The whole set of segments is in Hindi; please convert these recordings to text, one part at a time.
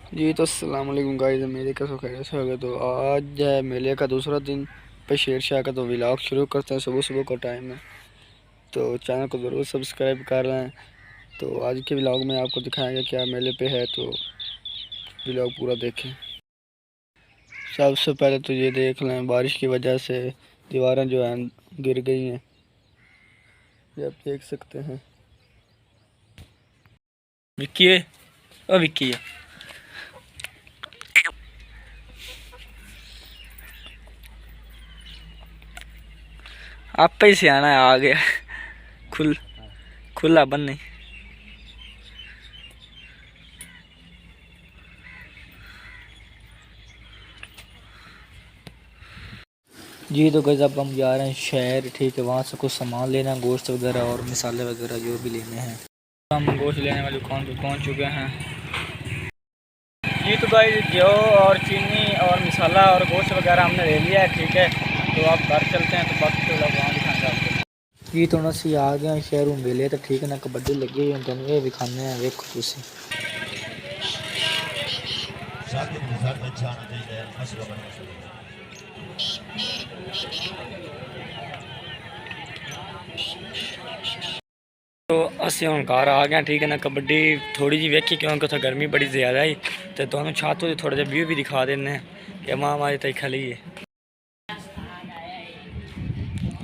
जी तो अस्सलाम वालेकुम गाइस, मेले का खैर से हो गया। तो आज है मेले का दूसरा दिन पे शेर शाह का तो व्लॉग शुरू करते हैं। सुबह सुबह का टाइम है तो चैनल को ज़रूर सब्सक्राइब कर लें। तो आज के व्लॉग में आपको दिखाएंगे क्या मेले पे है, तो व्लॉग पूरा देखें। सबसे पहले तो ये देख लें, बारिश की वजह से दीवारें जो हैं गिर गई हैं, ये आप देख सकते हैं। विक्की है, ओ विक्की है। आप पे से आना है, आ गया। खुला बंद नहीं। जी तो गज़ अब हम जा रहे हैं शहर, ठीक है। वहाँ से कुछ सामान लेना, गोश्त वगैरह और मसाले वगैरह जो भी लेने हैं। हम गोश्त लेने वाली दुकान पर पहुँच चुके हैं। जी तो भाई घी और चीनी और मसाला और गोश्त वगैरह हमने ले लिया है, ठीक है। तो आप घर चलते हैं, तो बाकी तो लोग वहाँ दिखाएंगे आपको। जी तो ਅਸੀਂ आ गए शहरों मेले, तो ठीक है ना। कबड्डी लगी हुई है, ये दिखाने हैं, देखो तुसी। तो ਅਸੀਂ ਹੁਣ घर आ गए, ठीक है ना। कबड्डी थोड़ी जी वेखी क्योंकि उत्थे गर्मी बड़ी ज़्यादा ही, तो तुहानू छत तो थोड़ा जिहा व्यू भी दिखा देने कि मां हमारी तई खली है।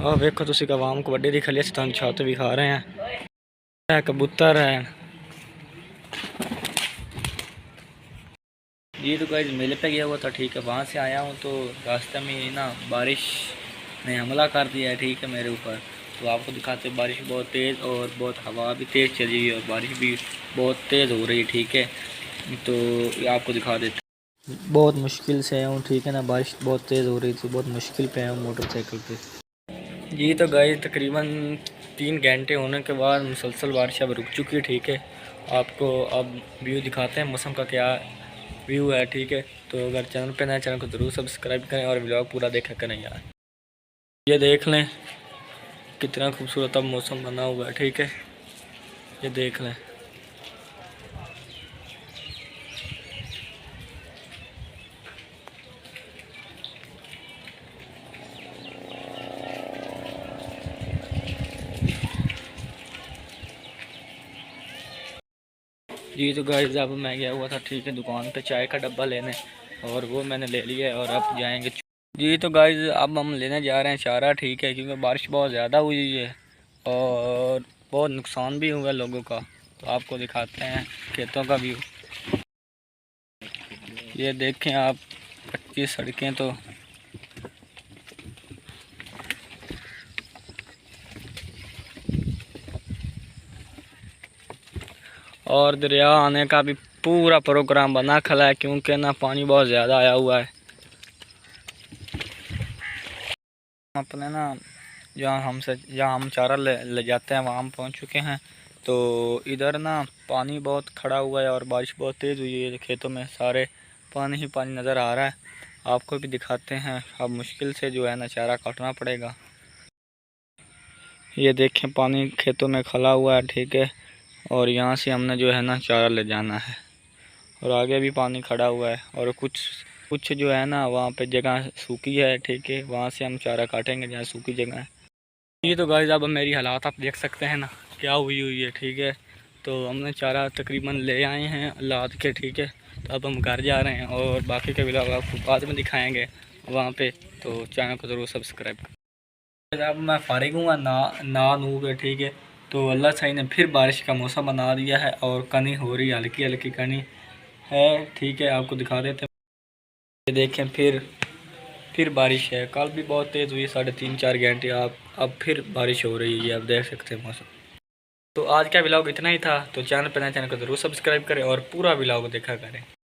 और वेखो तुसी अवाम कबड्डी दी खली, तुहानू छत भी दिखा रहे हैं। कबूतर है। ये तो गाइस मेले पे गया हुआ था, ठीक है। वहाँ से आया हूँ तो रास्ते में ना बारिश ने हमला कर दिया है, ठीक है, मेरे ऊपर। तो आपको दिखाते, बारिश बहुत तेज़ और बहुत हवा भी तेज़ चली हुई है और बारिश भी बहुत तेज़ हो रही है, ठीक है। तो ये आपको दिखा देते, बहुत मुश्किल से आया हूँ, ठीक है ना। बारिश बहुत तेज़ हो रही थी, बहुत मुश्किल पे आया हूँ मोटरसाइकिल पे। जी तो गाइस तकरीबन 3 घंटे होने के बाद मुसलसल बारिश अब रुक चुकी है, ठीक है। आपको अब व्यू दिखाते हैं मौसम का क्या व्यू है, ठीक है। तो अगर चैनल पे नए, चैनल को ज़रूर सब्सक्राइब करें और व्लॉग पूरा देखा करें यार। ये देख लें कितना खूबसूरत अब मौसम बना हुआ है, ठीक है। ये देख लें। जी तो गाइस अब मैं गया हुआ था, ठीक है, दुकान पे चाय का डब्बा लेने, और वो मैंने ले लिया है और अब जाएंगे। जी तो गाइस अब हम लेने जा रहे हैं चारा, ठीक है, क्योंकि बारिश बहुत ज़्यादा हुई है और बहुत नुकसान भी हुआ लोगों का। तो आपको दिखाते हैं खेतों का व्यू। ये देखें आप, कच्ची सड़कें तो और दरिया आने का भी पूरा प्रोग्राम बना खला है, क्योंकि ना पानी बहुत ज़्यादा आया हुआ है। अपने ना जहाँ हम चारा ले जाते हैं वहाँ हम पहुँच चुके हैं। तो इधर ना पानी बहुत खड़ा हुआ है और बारिश बहुत तेज़ हुई है, खेतों में सारे पानी ही पानी नज़र आ रहा है। आपको भी दिखाते हैं। अब मुश्किल से जो है ना चारा काटना पड़ेगा। ये देखें पानी खेतों में खला हुआ है, ठीक है। और यहाँ से हमने जो है ना चारा ले जाना है और आगे भी पानी खड़ा हुआ है और कुछ कुछ जो है ना वहाँ पे जगह सूखी है, ठीक है। वहाँ से हम चारा काटेंगे जहाँ सूखी जगह है। ये तो गाइस अब मेरी हालात आप देख सकते हैं ना क्या हुई है, ठीक है। तो हमने चारा तकरीबन ले आए हैं लाद के, ठीक है। तो अब हम घर जा रहे हैं और बाकी के व्लॉग आपको बाद में दिखाएंगे वहाँ पे। तो चैनल को ज़रूर सब्सक्राइब करें। अब मैं फारिग हूँ ना नू के, ठीक है। तो अल्लाह सही ने फिर बारिश का मौसम बना दिया है और कनी हो रही है, हल्की हल्की कनी है, ठीक है। आपको दिखा देते हैं। ये देखें फिर बारिश है। कल भी बहुत तेज़ हुई, 3.5-4 घंटे। आप अब फिर बारिश हो रही है, आप देख सकते हैं मौसम। तो आज का व्लॉग इतना ही था। तो चैनल पर नए, चैनल को ज़रूर सब्सक्राइब करें और पूरा व्लॉग देखा करें।